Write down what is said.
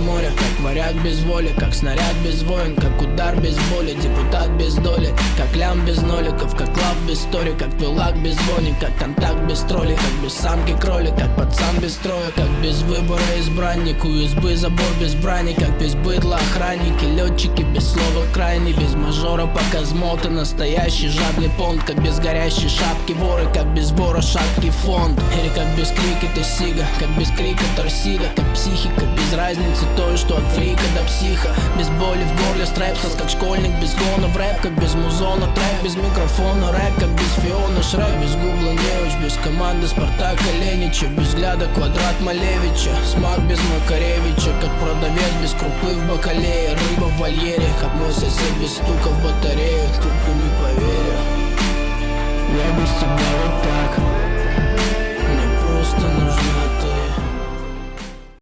моря, как варяг без воли, как снаряд без войн, как удар без боли, депутат без доли, как лям без ноликов, как лав без стори, как твой лак без вони, как контакт без тролли, как без самки кролик, как пацан без строя, как без выбора избранник, USB забор без брани, как без быдла охранники, летчики без слова крайний, без мажора пока змота, настоящий жадный понт, как без горящей шапки воры, как без вора шаткий фонд, или как без крика ты сига, как без крика торсида, как психика, без разницы той, что от фрика до психа, без боли в горле стрепсос, как школьник без гона в рэп, как без музона трек, без микрофона рэп, как без Фиона Шрек, без гугла неуч, без команды Спартака Ленича, без взгляда Квадрат Малевича, смак без Макаревича, как продавец без крупы в бакалее, рыба в вольере, как мой сосед без стука в батарею, трубку не поверю. Я без тебя